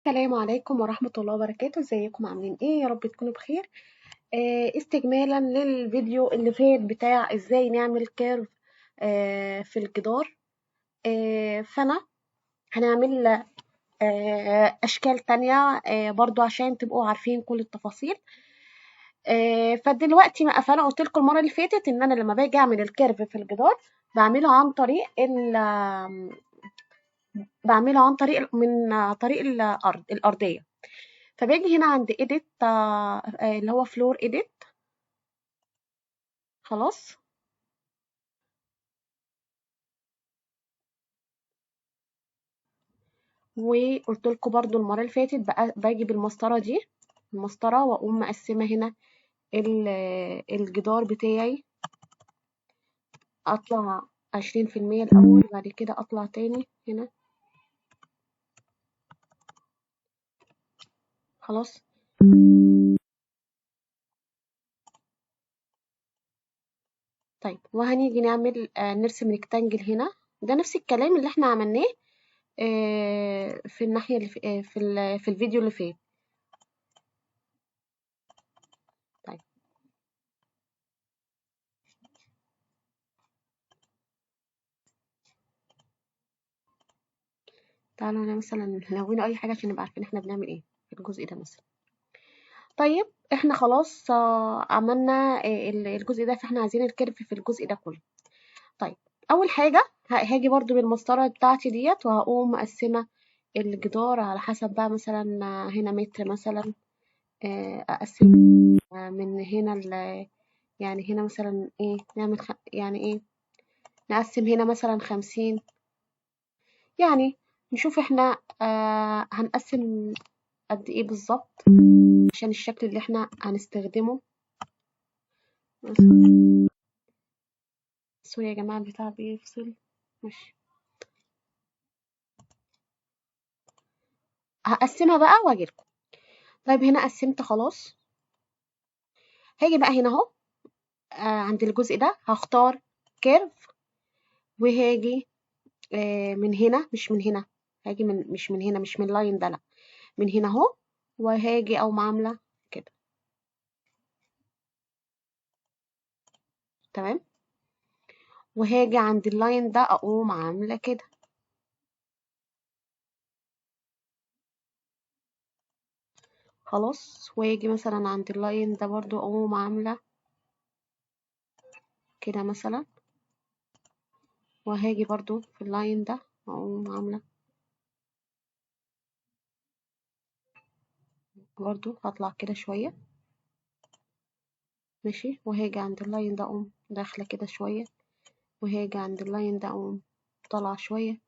السلام عليكم ورحمة الله وبركاته. ازيكم عاملين ايه؟ يا رب تكونوا بخير. استكمالا للفيديو اللي فات بتاع ازاي نعمل كيرف في الجدار. فانا هنعمل اشكال تانية برضو عشان تبقوا عارفين كل التفاصيل. فدلوقتي فانا قلت لكم المرة اللي فاتت ان انا لما باجي اعمل الكيرف في الجدار بعمله عن طريق من طريق الأرضية. فباجي هنا عند edit اللي هو floor edit. خلاص. وقلت لكم برضو المرة اللي فاتت بقى باجي بالمسطرة دي، المسطرة، واقوم مقسمة هنا الجدار بتاعي. اطلع 20% الاول، بعد كده اطلع تاني هنا. خلاص. طيب وهنيجي نعمل نرسم ريكتانجل هنا. ده نفس الكلام اللي احنا عملناه في الناحية اللي في الفيديو اللي فات. طيب تعالوا هنا مثلا نلون اي حاجة عشان نبقى عارفين احنا بنعمل ايه في الجزء ده مثلا. طيب احنا خلاص عملنا الجزء ده، فاحنا عايزين الكيرف في الجزء ده كله. طيب اول حاجة هاجي برضو بالمسطرة بتاعتي ديت، وهقوم مقسمة الجدار على حسب بقى. مثلا هنا متر مثلا، اقسم من هنا يعني هنا مثلا ايه نعمل يعني ايه نقسم هنا مثلا 50. يعني نشوف احنا هنقسم قد ايه بالظبط عشان الشكل اللي احنا هنستخدمه. سوري يا جماعة البتاع بيفصل. ماشي. هقسمها بقى واجيلكم. طيب هنا قسمت خلاص. هاجي بقى هنا اهو عند الجزء ده هختار كيرف، وهاجي من هنا، مش من هنا. هاجي مش من هنا، مش من اللاين ده، لا، من هنا اهو. وهاجي او عاملة كده. تمام. وهاجي عند اللاين ده اقوم عاملة كده. خلاص. واجي مثلا عند اللاين ده برضو اقوم عاملة كده مثلا. وهاجي برضو في اللاين ده اقوم عاملة برضو، هطلع كده شوية. ماشي. وهاجي عند اللاين ده اقوم داخلة كده شوية، وهاجي عند اللاين ده اقوم طالعة شوية،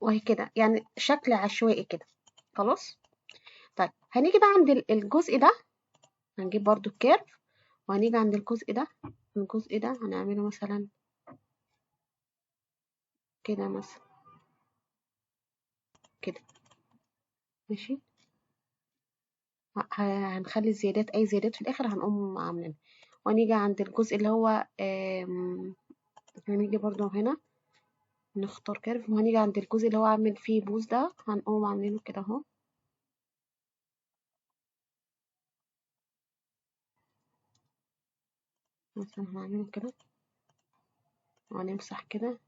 وهي كده، يعني شكل عشوائي كده. خلاص. طيب هنيجي بقى عند الجزء ده، هنجيب برضو الكيرف، وهنيجي عند الجزء ده هنعمله مثلا كده مثلا كده. ماشي. هنخلي الزيادات، اي زيادات في الاخر هنقوم عاملينها. وهنيجي عند الجزء اللي هو هنيجي برضو هنا نختار كيرف، وهنيجي عند الجزء اللي هو عامل فيه بوز ده هنقوم عاملينه كده اهو. مثلا هنعمله كده وهنمسح كده.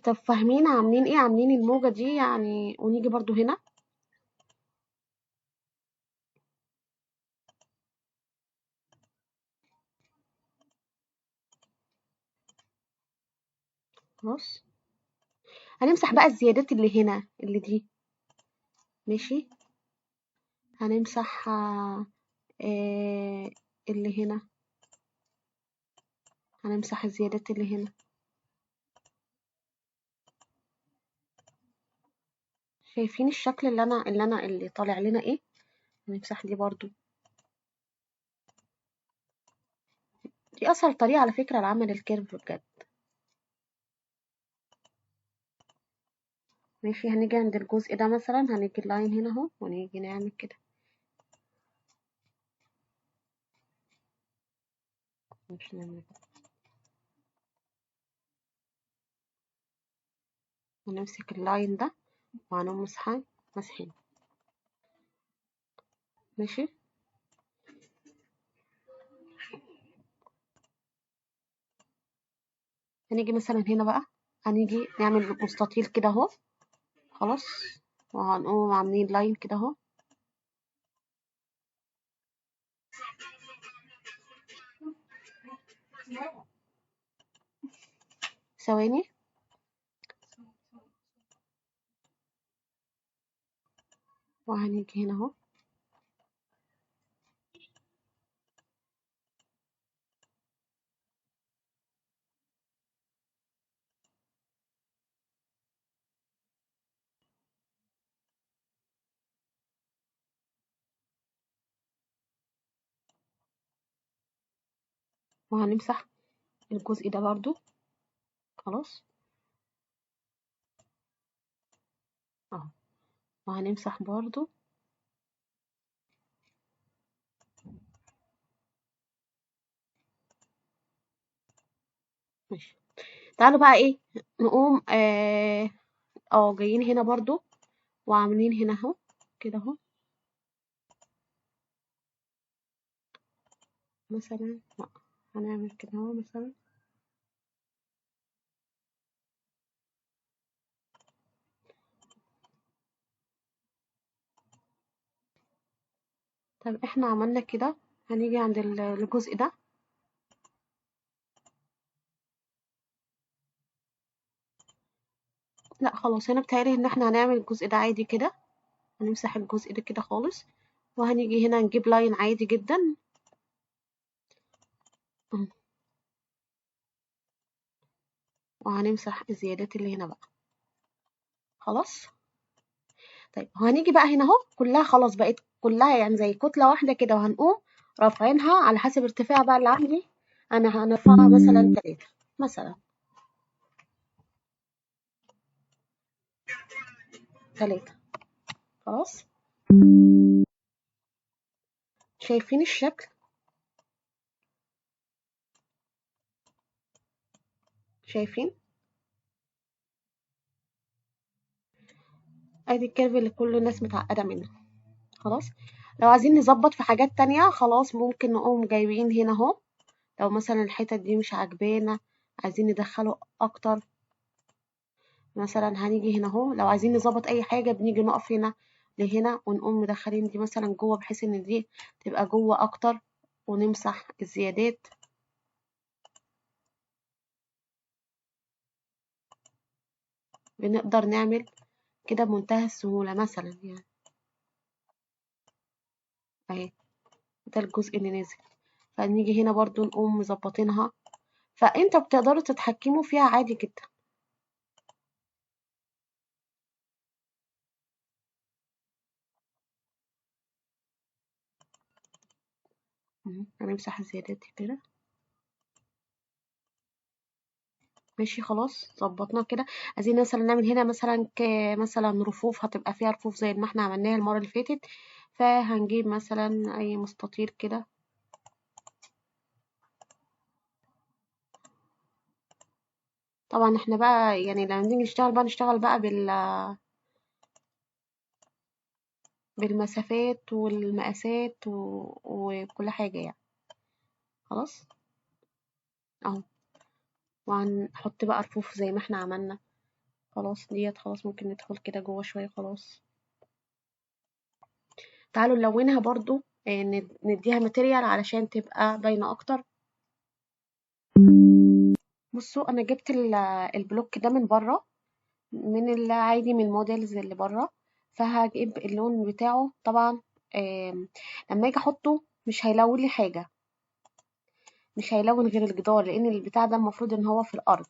طب فاهمين عاملين ايه؟ عاملين الموجة دي يعني. ونيجي برضو هنا. خلاص. هنمسح بقى الزيادات اللي هنا، اللي دي. ماشي. هنمسح اللي هنا. هنمسح الزيادات اللي هنا. شايفين الشكل اللي طالع لنا ايه؟ هنمسح دي برضو. دي اسهل طريقة على فكرة لعمل الكيرف بجد. ماشي. هنيجي عند الجزء ده مثلا، هنيجي اللاين هنا اهو، ونيجي نعمل كده. مش نعمل كده. ونمسك اللاين ده وهنقوم مسحين. ماشي. هنيجي مثلا هنا بقى، هنيجي نعمل مستطيل كده اهو. خلاص. وهنقوم عاملين لاين كده اهو. ثواني. وهنيجي هنا اهو. وهنمسح الجزء ده برضو. خلاص اهو. وهنمسح برضو. ماشي. تعالوا بقى ايه، نقوم جايين هنا برضو وعاملين هنا اهو كده اهو. مثلا لا، هنعمل كده اهو مثلا. طب احنا عملنا كده، هنيجي عند الجزء ده. لا خلاص، هنا بتهيألي ان احنا هنعمل الجزء ده عادي كده. هنمسح الجزء ده كده خالص. وهنيجي هنا نجيب لاين عادي جدا اهو. وهنمسح الزيادات اللي هنا بقى. خلاص. طيب وهنيجي بقى هنا اهو، كلها خلاص بقت كلها يعني زي كتلة واحدة كده، وهنقوم رافعينها على حسب ارتفاع بقى اللي عندي. انا هنرفعها مثلا 3 مثلا. 3. خلاص. شايفين الشكل؟ شايفين؟ ادي الكيرف اللي كل الناس متعقدة منه. خلاص. لو عايزين نظبط في حاجات تانية خلاص ممكن نقوم جايبين هنا اهو. لو مثلا الحتت دي مش عاجبانا، عايزين ندخله اكتر، مثلا هنيجي هنا اهو. لو عايزين نظبط اي حاجة بنيجي نقف هنا لهنا ونقوم مدخلين دي مثلا جوه، بحيث ان دي تبقى جوه اكتر، ونمسح الزيادات. بنقدر نعمل كده بمنتهى السهولة مثلا يعني. اهي ده الجزء اللي نازل. فنيجي هنا برضو نقوم مظبطينها. فانتوا بتقدروا تتحكموا فيها عادي جدا. هنمسح الزيادات دي كده. ماشي خلاص ظبطناه كده. عايزين مثلا نعمل هنا مثلا مثلا رفوف، هتبقى فيها رفوف زي ما احنا عملناها المرة اللي فاتت. فهنجيب مثلا اي مستطيل كده. طبعا احنا بقى يعني لما نيجي نشتغل بقى نشتغل بقى بالمسافات والمقاسات وكل حاجة يعني. خلاص اهو. وهنحط بقى رفوف زي ما احنا عملنا. خلاص ديت خلاص ممكن ندخل كده جوه شوية. خلاص. تعالوا نلونها برضو، نديها ماتيريال علشان تبقى باينة اكتر. بصوا انا جبت البلوك ده من بره، من العادي من الموديلز اللي بره. فهجيب اللون بتاعه طبعا. لما اجي احطه مش هيلون لي حاجة، مش هيلون غير الجدار، لان البتاع ده المفروض ان هو في الارض.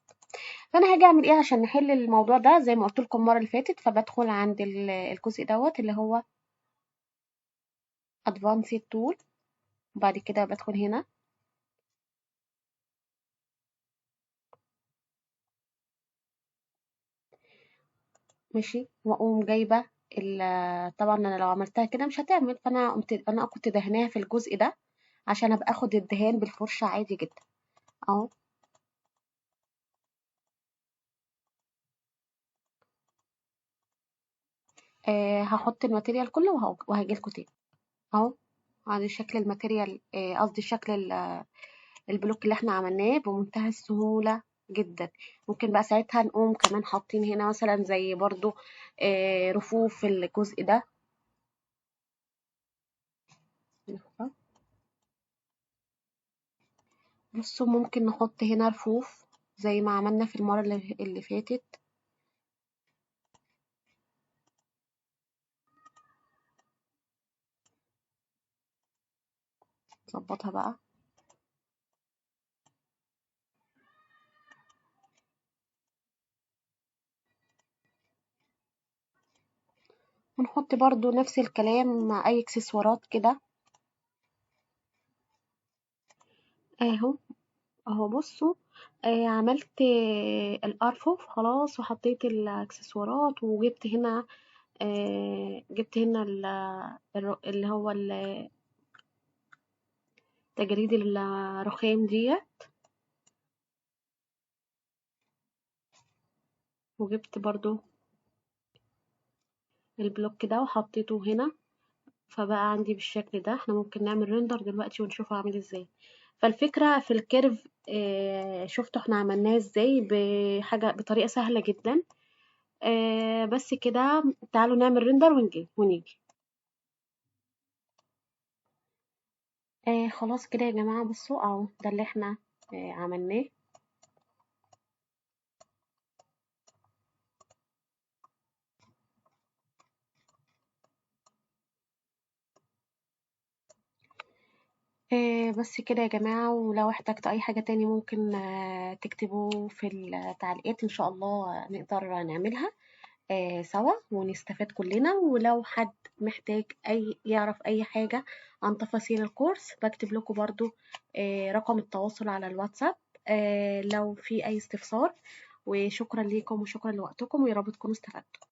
فانا هاجي اعمل ايه عشان نحل الموضوع ده زي ما قلت لكم المره اللي فاتت. فبدخل عند الجزء دوت اللي هو advanced tool. وبعد كده بدخل هنا. ماشي. واقوم جايبه طبعا انا لو عملتها كده مش هتعمل، انا كنت دهناها في الجزء ده عشان ابقى اخد الدهان بالفرشه عادي جدا اهو. هحط الماتيريال كله وهجيلكوا تاني اهو. ادي شكل الماتيريال، قصدي شكل البلوك اللي احنا عملناه بمنتهى السهولة جدا. ممكن بقى ساعتها نقوم كمان حاطين هنا مثلا زي برضو رفوف في الجزء ده. بصوا ممكن نحط هنا رفوف زي ما عملنا في المرة اللي فاتت. نظبطها بقى. ونحط برضو نفس الكلام مع اي اكسسوارات كده اهو. اهو بصوا، عملت الارفف خلاص وحطيت الاكسسوارات وجبت هنا، جبت هنا اللي هو تجريد الرخام ديت، وجبت برضو البلوك ده وحطيته هنا. فبقى عندي بالشكل ده. احنا ممكن نعمل ريندر دلوقتي ونشوفه عامل ازاي. فالفكرة في الكيرف، شفتوا احنا عملناه ازاي بحاجة بطريقة سهلة جدا. بس كده تعالوا نعمل ريندر ونيجي. خلاص كده يا جماعة، بصوا اهو ده اللي احنا عملناه. بس كده يا جماعة، ولو احتجت أي حاجة تاني ممكن تكتبوا في التعليقات، إن شاء الله نقدر نعملها سوا ونستفاد كلنا. ولو حد محتاج يعرف أي حاجة عن تفاصيل الكورس بكتب لكم برضو رقم التواصل على الواتساب لو في أي استفسار. وشكرا ليكم وشكرا لوقتكم، ويا رب تكونوا استفدتوا.